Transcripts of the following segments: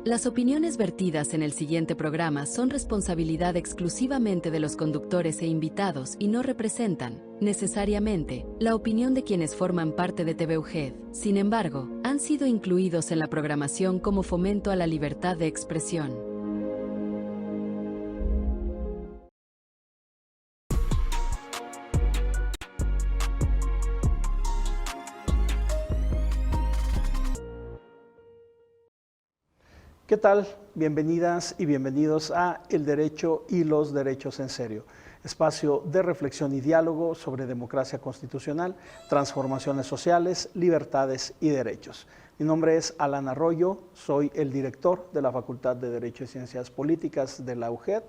Las opiniones vertidas en el siguiente programa son responsabilidad exclusivamente de los conductores e invitados y no representan, necesariamente, la opinión de quienes forman parte de TV UGED. Sin embargo, han sido incluidos en la programación como fomento a la libertad de expresión. ¿Qué tal? Bienvenidas y bienvenidos a El Derecho y los Derechos en Serio, espacio de reflexión y diálogo sobre democracia constitucional, transformaciones sociales, libertades y derechos. Mi nombre es Alan Arroyo, soy el director de la Facultad de Derecho y Ciencias Políticas de la UGED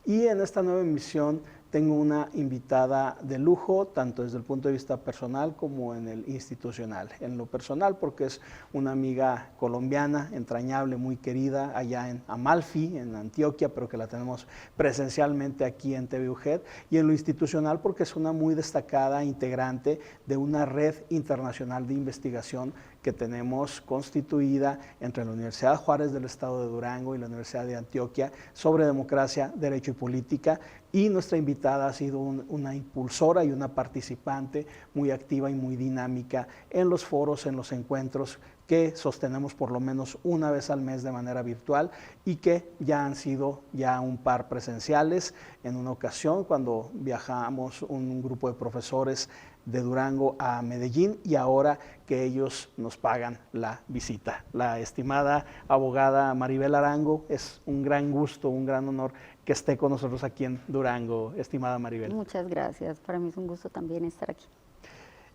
y en esta nueva emisión tengo una invitada de lujo, tanto desde el punto de vista personal como en el institucional. En lo personal, porque es una amiga colombiana, entrañable, muy querida, allá en Amalfi, en Antioquia, pero que la tenemos presencialmente aquí en TV UGED. Y en lo institucional, porque es una muy destacada integrante de una red internacional de investigación que tenemos constituida entre la Universidad Juárez del Estado de Durango y la Universidad de Antioquia sobre democracia, derecho y política. Y nuestra invitada ha sido una impulsora y una participante muy activa y muy dinámica en los foros, en los encuentros que sostenemos por lo menos una vez al mes de manera virtual y que ya han sido un par presenciales. En una ocasión cuando viajamos un grupo de profesores de Durango a Medellín y ahora que ellos nos pagan la visita. La estimada abogada Maribel Arango, es un gran gusto, un gran honor que esté con nosotros aquí en Durango, estimada Maribel. Muchas gracias, para mí es un gusto también estar aquí.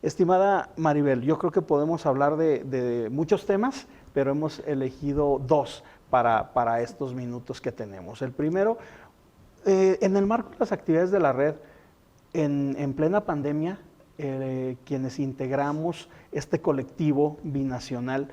Estimada Maribel, yo creo que podemos hablar de muchos temas, pero hemos elegido dos para estos minutos que tenemos. El primero, en el marco de las actividades de la red, en plena pandemia, quienes integramos este colectivo binacional,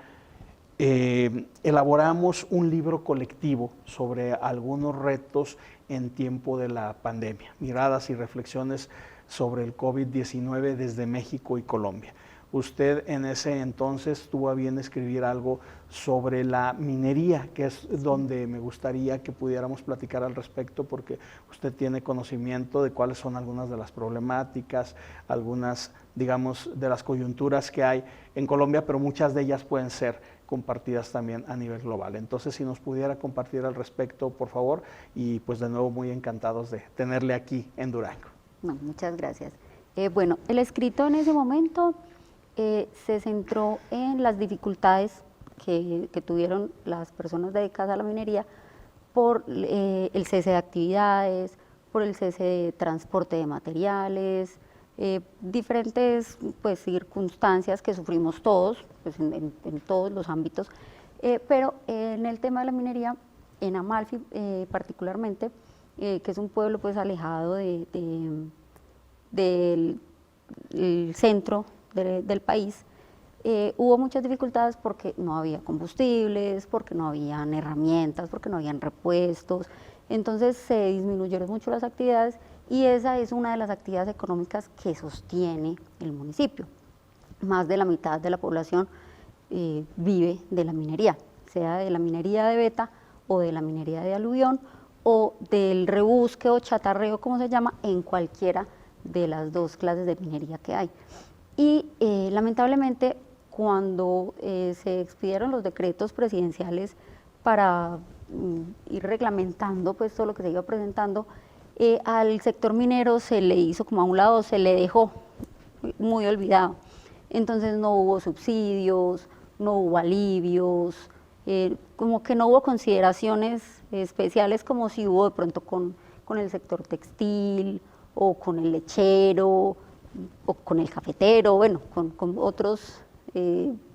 elaboramos un libro colectivo sobre algunos retos en tiempo de la pandemia, miradas y reflexiones sobre el COVID-19 desde México y Colombia. Usted en ese entonces tuvo a bien escribir algo sobre la minería, que es donde me gustaría que pudiéramos platicar al respecto, porque usted tiene conocimiento de cuáles son algunas de las problemáticas, algunas, digamos, de las coyunturas que hay en Colombia, pero muchas de ellas pueden ser compartidas también a nivel global. Entonces, si nos pudiera compartir al respecto, por favor, y pues de nuevo muy encantados de tenerle aquí en Durango. No, muchas gracias. Bueno, el escrito en ese momento se centró en las dificultades que tuvieron las personas dedicadas a la minería por el cese de actividades, por el cese de transporte de materiales, diferentes pues, circunstancias que sufrimos todos, pues, en todos los ámbitos, pero en el tema de la minería, en Amalfi particularmente, que es un pueblo pues, alejado del centro del país, hubo muchas dificultades porque no había combustibles, porque no habían herramientas, porque no habían repuestos, entonces se disminuyeron mucho las actividades y esa es una de las actividades económicas que sostiene el municipio. Más de la mitad de la población vive de la minería, sea de la minería de beta o de la minería de aluvión o del rebusque o chatarreo, como se llama, en cualquiera de las dos clases de minería que hay. Y lamentablemente cuando se expidieron los decretos presidenciales para ir reglamentando pues, todo lo que se iba presentando, al sector minero se le hizo como a un lado, se le dejó muy olvidado. Entonces no hubo subsidios, no hubo alivios, como que no hubo consideraciones especiales como si hubo de pronto con el sector textil o con el lechero o con el cafetero, bueno, con otros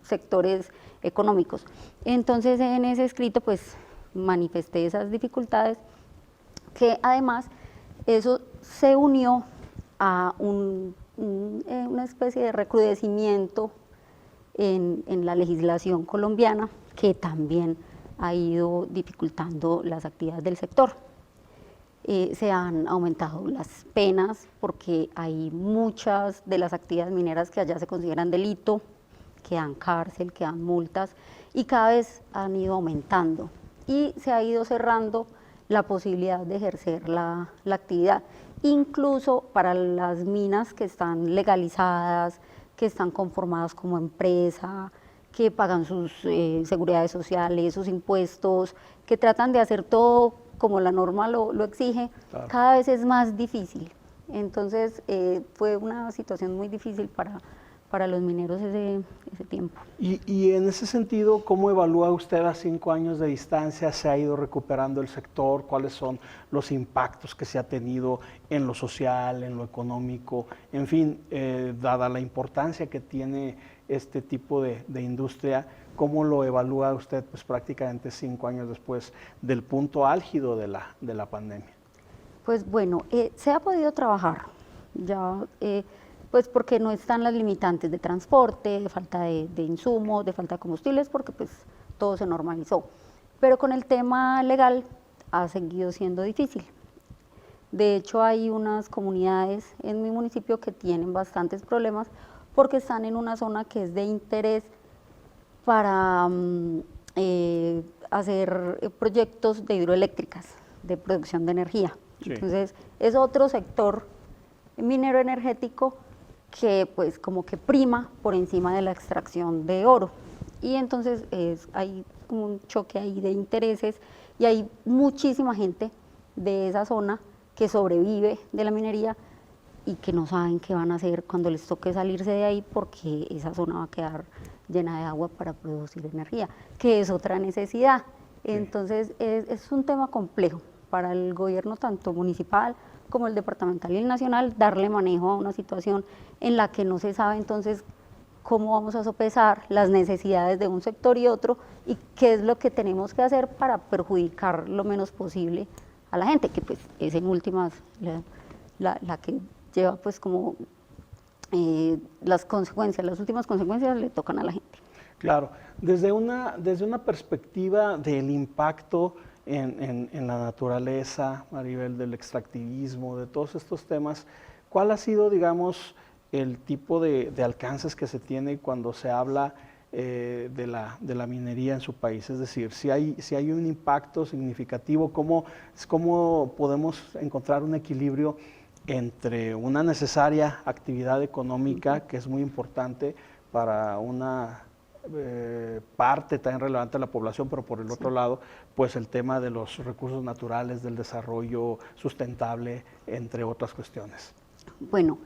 sectores económicos. Entonces en ese escrito pues manifesté esas dificultades que además eso se unió a una especie de recrudecimiento en la legislación colombiana que también ha ido dificultando las actividades del sector. Se han aumentado las penas porque hay muchas de las actividades mineras que allá se consideran delito, que dan cárcel, que dan multas y cada vez han ido aumentando. y se ha ido cerrando la posibilidad de ejercer la actividad. Incluso para las minas que están legalizadas, que están conformadas como empresa, que pagan sus seguridades sociales, sus impuestos, que tratan de hacer todo como la norma lo exige, Claro. cada vez es más difícil. Entonces fue una situación muy difícil para los mineros ese tiempo. Y en ese sentido, ¿cómo evalúa usted a 5 años de distancia? ¿Se ha ido recuperando el sector? ¿Cuáles son los impactos que se ha tenido en lo social, en lo económico? En fin, dada la importancia que tiene este tipo de industria, ¿cómo lo evalúa usted pues, prácticamente 5 años después del punto álgido de la pandemia? Pues bueno, se ha podido trabajar ya, pues porque no están las limitantes de transporte, de falta de insumos, de falta de combustibles, porque pues todo se normalizó. Pero con el tema legal ha seguido siendo difícil. De hecho, hay unas comunidades en mi municipio que tienen bastantes problemas porque están en una zona que es de interés para hacer proyectos de hidroeléctricas, de producción de energía. Sí. Entonces, es otro sector minero energético que pues como que prima por encima de la extracción de oro. Y entonces hay como un choque ahí de intereses y hay muchísima gente de esa zona que sobrevive de la minería y que no saben qué van a hacer cuando les toque salirse de ahí porque esa zona va a quedar llena de agua para producir energía, que es otra necesidad. Entonces es un tema complejo para el gobierno tanto municipal como el departamental y el nacional, darle manejo a una situación en la que no se sabe entonces cómo vamos a sopesar las necesidades de un sector y otro y qué es lo que tenemos que hacer para perjudicar lo menos posible a la gente, que pues es en últimas la que lleva pues como las consecuencias, las últimas consecuencias le tocan a la gente. Claro, desde una perspectiva del impacto en la naturaleza, Maribel, del extractivismo, de todos estos temas, ¿cuál ha sido, digamos, el tipo de alcances que se tiene cuando se habla de la minería en su país? Es decir, si hay un impacto significativo, ¿cómo podemos encontrar un equilibrio entre una necesaria actividad económica, que es muy importante para una parte tan relevante de la población, pero por el otro lado, pues el tema de los recursos naturales, del desarrollo sustentable, entre otras cuestiones? Bueno,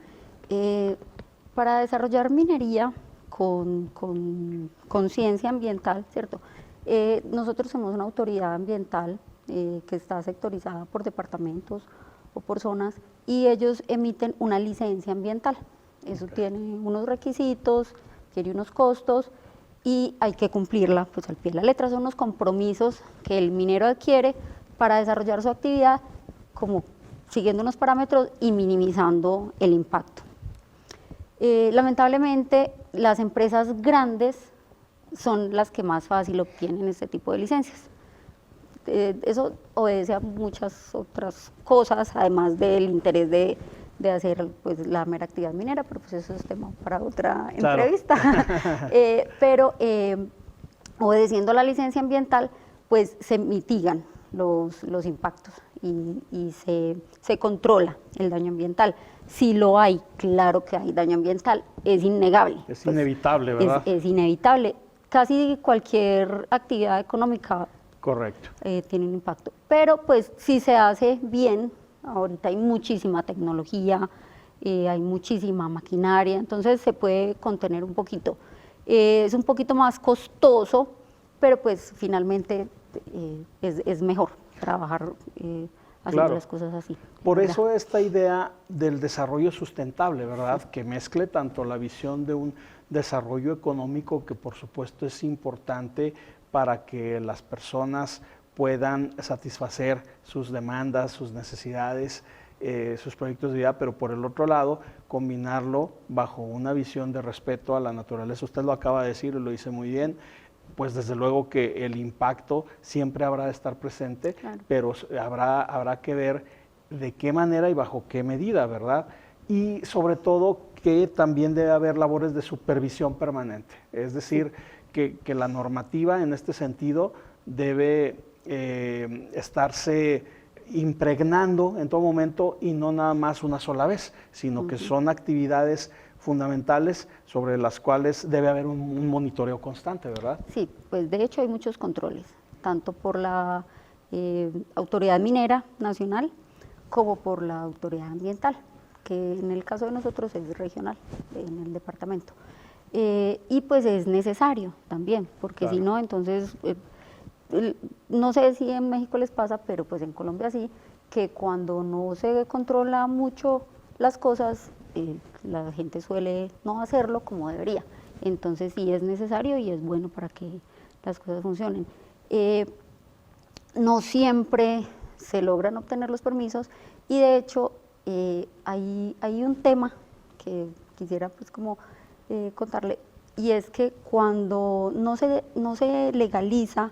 para desarrollar minería con conciencia ambiental, ¿cierto? Nosotros somos una autoridad ambiental que está sectorizada por departamentos o por zonas y ellos emiten una licencia ambiental. Eso tiene unos requisitos, tiene unos costos y hay que cumplirla pues al pie de la letra. Son unos compromisos que el minero adquiere para desarrollar su actividad como siguiendo unos parámetros y minimizando el impacto. Lamentablemente las empresas grandes son las que más fácil obtienen este tipo de licencias. Eso obedece a muchas otras cosas, además del interés de hacer pues, la mera actividad minera, pero pues eso es tema para otra entrevista. Pero obedeciendo a la licencia ambiental, pues se mitigan los impactos y se controla el daño ambiental. Si lo hay, claro que hay daño ambiental, es innegable. Es pues, inevitable, ¿verdad? Es inevitable. Casi cualquier actividad económica Correcto. tiene un impacto. Pero pues si se hace bien, ahorita hay muchísima tecnología, hay muchísima maquinaria, entonces se puede contener un poquito. Es un poquito más costoso, pero pues finalmente es mejor trabajar haciendo las cosas así. Por eso esta idea del desarrollo sustentable, ¿verdad? Que mezcle tanto la visión de un desarrollo económico, que por supuesto es importante para que las personas puedan satisfacer sus demandas, sus necesidades, sus proyectos de vida, pero por el otro lado, combinarlo bajo una visión de respeto a la naturaleza. Usted lo acaba de decir y lo dice muy bien, pues desde luego que el impacto siempre habrá de estar presente, claro, pero habrá que ver de qué manera y bajo qué medida, ¿verdad? Y sobre todo que también debe haber labores de supervisión permanente, es decir, que la normativa en este sentido debe estarse impregnando en todo momento y no nada más una sola vez, sino que son actividades fundamentales sobre las cuales debe haber un monitoreo constante, ¿verdad? Sí, pues de hecho hay muchos controles, tanto por la Autoridad Minera Nacional como por la Autoridad Ambiental, que en el caso de nosotros es regional, en el departamento. Y pues es necesario también, porque Claro. si no, entonces, no sé si en México les pasa, pero pues en Colombia sí, que cuando no se controla mucho las cosas, la gente suele no hacerlo como debería. Entonces sí es necesario y es bueno para que las cosas funcionen. No siempre se logran obtener los permisos y de hecho hay un tema que quisiera pues como contarle, y es que cuando no se legaliza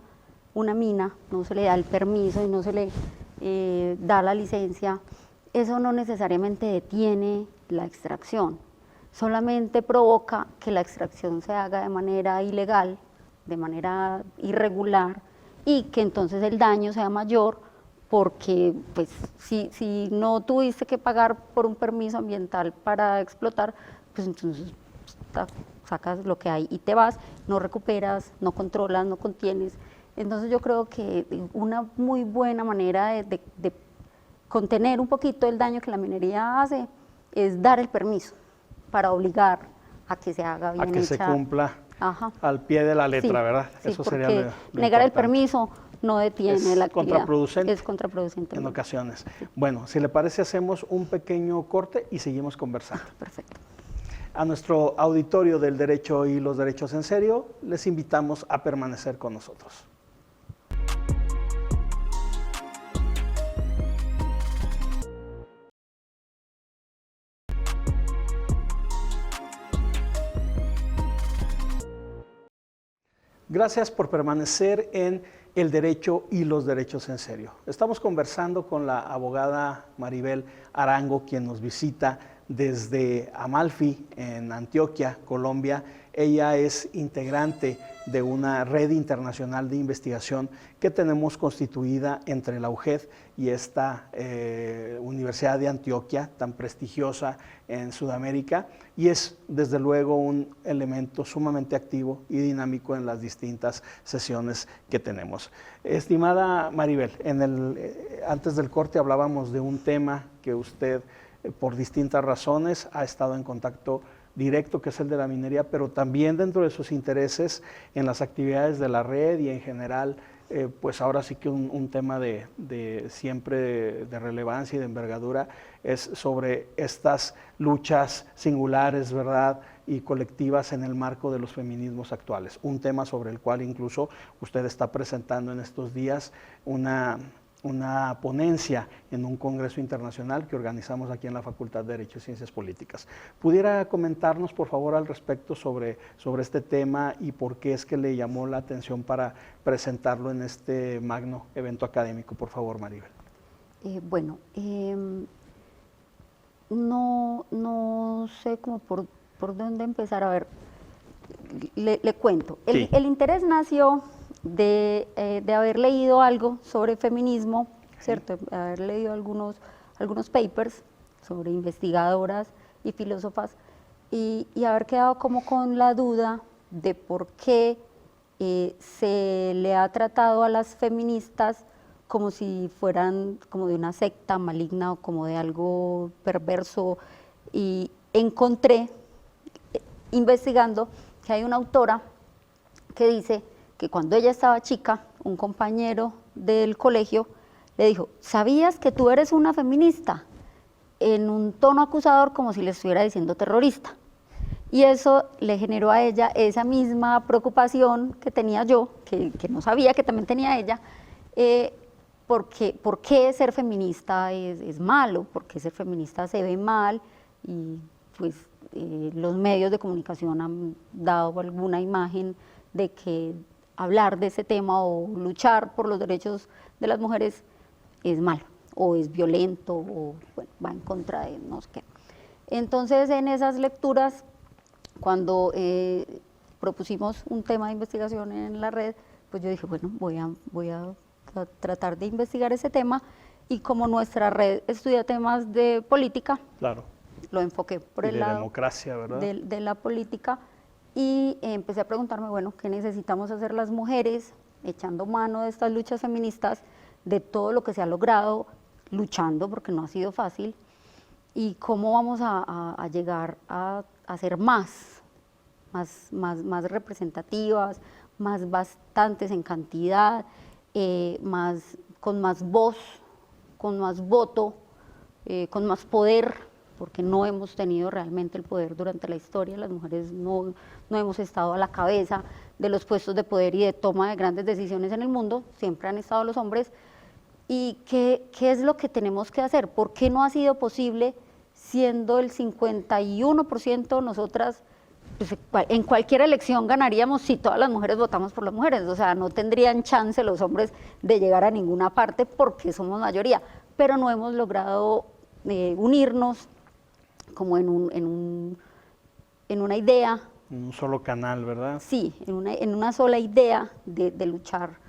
una mina, no se le da el permiso y no se le da la licencia, eso no necesariamente detiene la extracción, solamente provoca que la extracción se haga de manera ilegal, de manera irregular, y que entonces el daño sea mayor, porque pues si no tuviste que pagar por un permiso ambiental para explotar, pues entonces sacas lo que hay y te vas, no recuperas, no controlas, no contienes. Entonces yo creo que una muy buena manera de contener un poquito el daño que la minería hace es dar el permiso para obligar a que se haga bien A que se hecha. cumpla Ajá. al pie de la letra, Sí, ¿verdad? sí, Eso porque sería lo negar el importante. permiso no detiene Es la actividad. contraproducente. Es contraproducente. En ocasiones. Bueno, si le parece, hacemos un pequeño corte y seguimos conversando. Perfecto. A nuestro auditorio del Derecho y los Derechos en Serio, les invitamos a permanecer con nosotros. Gracias por permanecer en El Derecho y los Derechos en Serio. Estamos conversando con la abogada Maribel Arango, quien nos visita desde Amalfi, en Antioquia, Colombia. Ella es integrante de una red internacional de investigación que tenemos constituida entre la UGED y esta Universidad de Antioquia, tan prestigiosa en Sudamérica, y es desde luego un elemento sumamente activo y dinámico en las distintas sesiones que tenemos. Estimada Maribel, antes del corte hablábamos de un tema que usted, por distintas razones, ha estado en contacto directo, que es el de la minería, pero también dentro de sus intereses en las actividades de la red y en general, pues ahora sí que un tema de siempre de relevancia y de envergadura es sobre estas luchas singulares, ¿verdad?, y colectivas en el marco de los feminismos actuales. Un tema sobre el cual incluso usted está presentando en estos días una ponencia en un congreso internacional que organizamos aquí en la Facultad de Derecho y Ciencias Políticas. ¿Pudiera comentarnos, por favor, al respecto sobre este tema y por qué es que le llamó la atención para presentarlo en este magno evento académico? Por favor, Maribel. No sé cómo por dónde empezar. A ver, le cuento. Sí. El interés nació de haber leído algo sobre feminismo, ¿cierto? Haber leído algunos papers sobre investigadoras y filósofas y haber quedado como con la duda de por qué se le ha tratado a las feministas como si fueran como de una secta maligna o como de algo perverso, y encontré, investigando, que hay una autora que dice que cuando ella estaba chica, un compañero del colegio le dijo: ¿sabías que tú eres una feminista?, en un tono acusador, como si le estuviera diciendo terrorista. Y eso le generó a ella esa misma preocupación que tenía yo, que no sabía que también tenía ella, porque ¿por qué ser feminista es malo? ¿Por qué ser feminista se ve mal? Y pues los medios de comunicación han dado alguna imagen de que hablar de ese tema o luchar por los derechos de las mujeres es malo, o es violento, o bueno, va en contra de no sé qué. Entonces, en esas lecturas, cuando propusimos un tema de investigación en la red, pues yo dije, bueno, voy a tratar de investigar ese tema, y como nuestra red estudia temas de política, Claro. lo enfoqué por Y el de lado democracia, ¿verdad? de la política, y empecé a preguntarme, bueno, ¿qué necesitamos hacer las mujeres echando mano de estas luchas feministas, de todo lo que se ha logrado luchando, porque no ha sido fácil, y cómo vamos a llegar a ser más representativas, más bastantes en cantidad, con más voz, con más voto, con más poder, porque no hemos tenido realmente el poder durante la historia. Las mujeres no hemos estado a la cabeza de los puestos de poder y de toma de grandes decisiones en el mundo, siempre han estado los hombres. ¿Y qué es lo que tenemos que hacer? ¿Por qué no ha sido posible, siendo el 51% nosotras? Pues en cualquier elección ganaríamos si todas las mujeres votamos por las mujeres, o sea, no tendrían chance los hombres de llegar a ninguna parte porque somos mayoría, pero no hemos logrado unirnos como en una idea. En un solo canal, ¿verdad? Sí, en una sola idea de luchar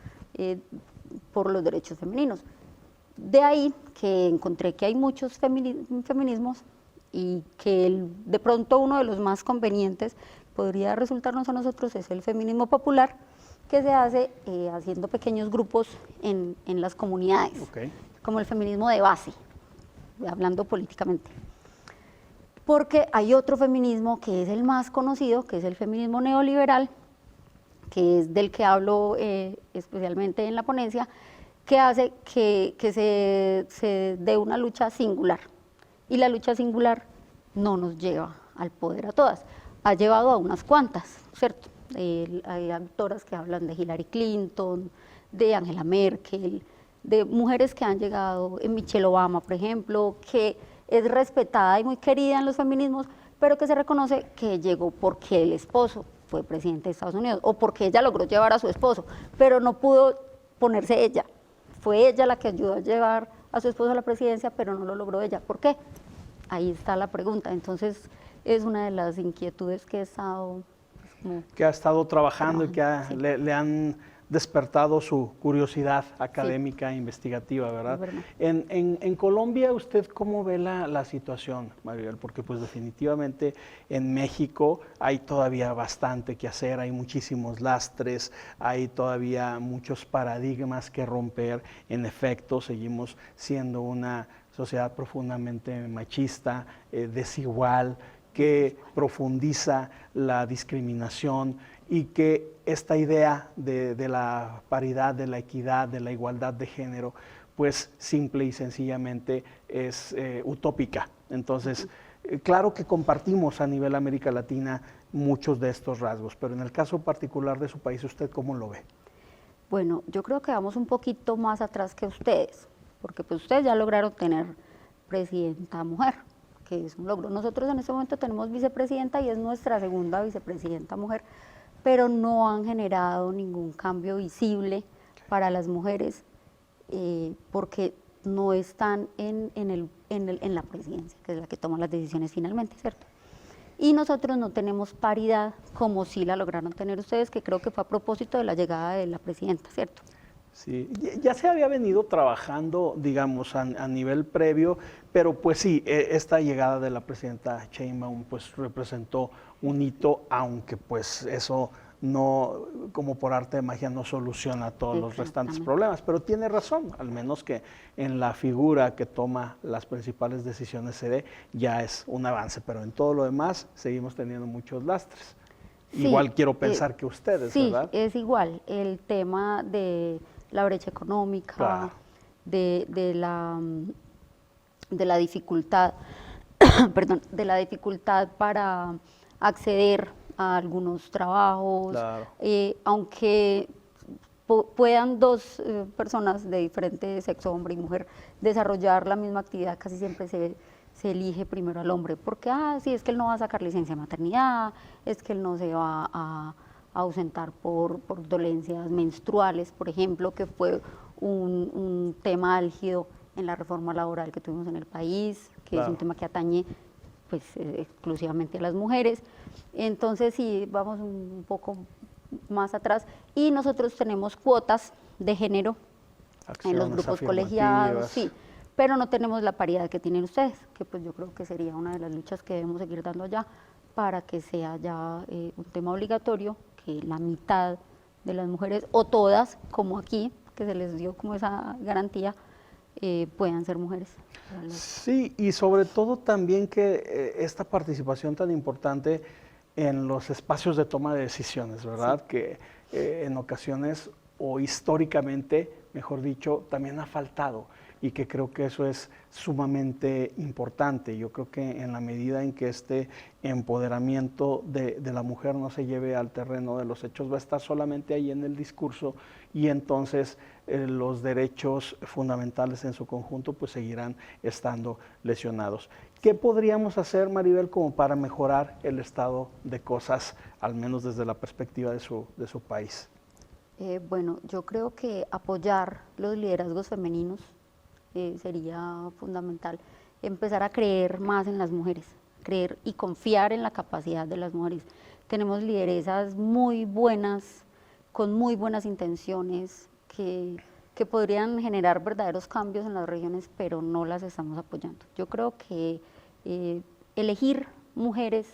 por los derechos femeninos. De ahí que encontré que hay muchos feminismos, y que de pronto uno de los más convenientes podría resultarnos a nosotros es el feminismo popular, que se hace haciendo pequeños grupos en las comunidades, Okay. como el feminismo de base, hablando políticamente. Porque hay otro feminismo que es el más conocido, que es el feminismo neoliberal, que es del que hablo especialmente en la ponencia, que hace que se dé una lucha singular. Y la lucha singular no nos lleva al poder a todas, ha llevado a unas cuantas, ¿cierto? Hay autoras que hablan de Hillary Clinton, de Angela Merkel, de mujeres que han llegado, Michelle Obama, por ejemplo, que es respetada y muy querida en los feminismos, pero que se reconoce que llegó porque el esposo fue presidente de Estados Unidos, o porque ella logró llevar a su esposo, pero no pudo ponerse ella. Fue ella la que ayudó a llevar a su esposo a la presidencia, pero no lo logró ella. ¿Por qué? Ahí está la pregunta. Entonces, es una de las inquietudes que he estado... que ha estado trabajando y que sí. le han despertado su curiosidad académica e investigativa, ¿verdad? Es verdad. En Colombia, ¿usted cómo ve la situación, Maribel? Porque pues definitivamente en México hay todavía bastante que hacer, hay muchísimos lastres, hay todavía muchos paradigmas que romper. En efecto, seguimos siendo una sociedad profundamente machista, desigual, que profundiza la discriminación, y que esta idea de la paridad, de la equidad, de la igualdad de género, pues simple y sencillamente es utópica. Entonces, claro que compartimos a nivel América Latina muchos de estos rasgos, pero en el caso particular de su país, ¿usted cómo lo ve? Bueno, yo creo que vamos un poquito más atrás que ustedes, porque pues ustedes ya lograron tener presidenta mujer, que es un logro. Nosotros en este momento tenemos vicepresidenta y es nuestra segunda vicepresidenta mujer, pero no han generado ningún cambio visible para las mujeres porque no están en la presidencia, que es la que toma las decisiones finalmente, ¿cierto? Y nosotros no tenemos paridad como sí la lograron tener ustedes, que creo que fue a propósito de la llegada de la presidenta, ¿cierto? Sí, ya se había venido trabajando, digamos, a nivel previo, pero pues sí, esta llegada de la presidenta Sheinbaum pues representó un hito, aunque pues eso no, como por arte de magia, no soluciona todos los restantes problemas, pero tiene razón, al menos que en la figura que toma las principales decisiones se dé, ya es un avance, pero en todo lo demás seguimos teniendo muchos lastres. Sí, igual quiero pensar que ustedes, sí, ¿verdad? Sí, es igual, el tema de la brecha económica, claro, de la dificultad, perdón, de la dificultad para acceder a algunos trabajos, claro. Aunque puedan dos personas de diferente sexo, hombre y mujer, desarrollar la misma actividad, casi siempre se elige primero al hombre, porque sí, es que él no va a sacar licencia de maternidad, es que él no se va a ausentar por dolencias menstruales, por ejemplo, que fue un tema álgido en la reforma laboral que tuvimos en el país, que claro, es un tema que atañe pues exclusivamente a las mujeres. Entonces sí, vamos un poco más atrás. Y nosotros tenemos cuotas de género en los grupos colegiados, sí, pero no tenemos la paridad que tienen ustedes, que pues yo creo que sería una de las luchas que debemos seguir dando allá para que sea ya un tema obligatorio, que la mitad de las mujeres, o todas, como aquí, que se les dio como esa garantía, puedan ser mujeres. Sí, y sobre todo también que esta participación tan importante en los espacios de toma de decisiones, ¿verdad? Sí. Que en ocasiones o históricamente, mejor dicho, también ha faltado y que creo que eso es sumamente importante. Yo creo que en la medida en que este empoderamiento de la mujer no se lleve al terreno de los hechos, va a estar solamente ahí en el discurso y entonces los derechos fundamentales en su conjunto pues seguirán estando lesionados. ¿Qué podríamos hacer, Maribel, como para mejorar el estado de cosas, al menos desde la perspectiva de su país? Bueno, yo creo que apoyar los liderazgos femeninos sería fundamental. Empezar a creer más en las mujeres, creer y confiar en la capacidad de las mujeres. Tenemos lideresas muy buenas, con muy buenas intenciones, que podrían generar verdaderos cambios en las regiones, pero no las estamos apoyando. Yo creo que elegir mujeres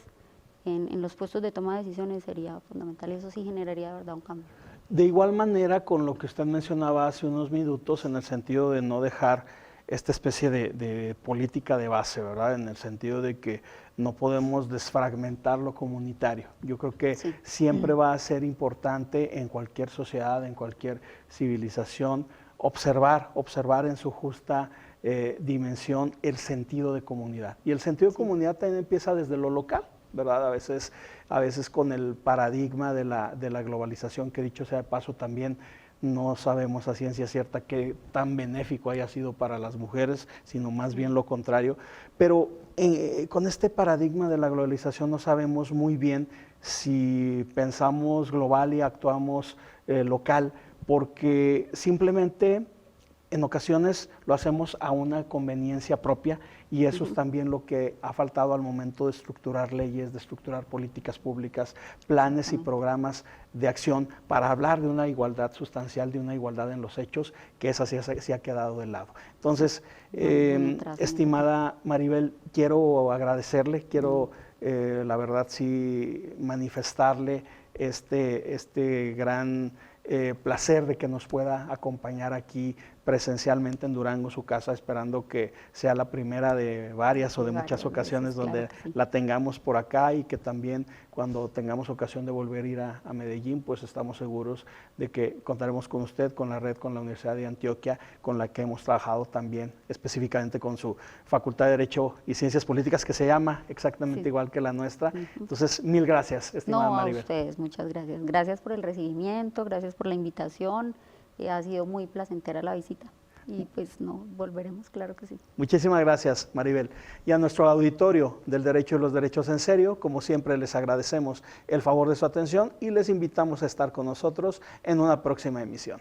en los puestos de toma de decisiones sería fundamental, y eso sí generaría de verdad un cambio. De igual manera, con lo que usted mencionaba hace unos minutos, en el sentido de no dejar esta especie de política de base, ¿verdad? En el sentido de que no podemos desfragmentar lo comunitario. Yo creo que sí, siempre va a ser importante en cualquier sociedad, en cualquier civilización, observar en su justa dimensión el sentido de comunidad. Y el sentido de comunidad también empieza desde lo local, ¿verdad? A veces con el paradigma de la globalización, que dicho sea de paso también no sabemos a ciencia cierta qué tan benéfico haya sido para las mujeres, sino más bien lo contrario. Pero con este paradigma de la globalización no sabemos muy bien si pensamos global y actuamos local, porque simplemente en ocasiones lo hacemos a una conveniencia propia y eso es también lo que ha faltado al momento de estructurar leyes, de estructurar políticas públicas, planes y programas de acción para hablar de una igualdad sustancial, de una igualdad en los hechos, que esa sí ha quedado de lado. Entonces, estimada Maribel, quiero agradecerle, quiero la verdad sí manifestarle este gran placer de que nos pueda acompañar aquí presencialmente en Durango, su casa, esperando que sea la primera de varias o de muchas ocasiones donde la tengamos por acá, y que también cuando tengamos ocasión de volver a ir a Medellín, pues estamos seguros de que contaremos con usted, con la red, con la Universidad de Antioquia, con la que hemos trabajado también específicamente con su Facultad de Derecho y Ciencias Políticas, que se llama exactamente igual que la nuestra. Entonces, mil gracias, estimada Maribel. A ustedes, muchas gracias. Gracias por el recibimiento, gracias por la invitación. Ha sido muy placentera la visita y pues volveremos, claro que sí. Muchísimas gracias, Maribel. Y a nuestro auditorio del Derecho y los Derechos en Serio, como siempre les agradecemos el favor de su atención y les invitamos a estar con nosotros en una próxima emisión.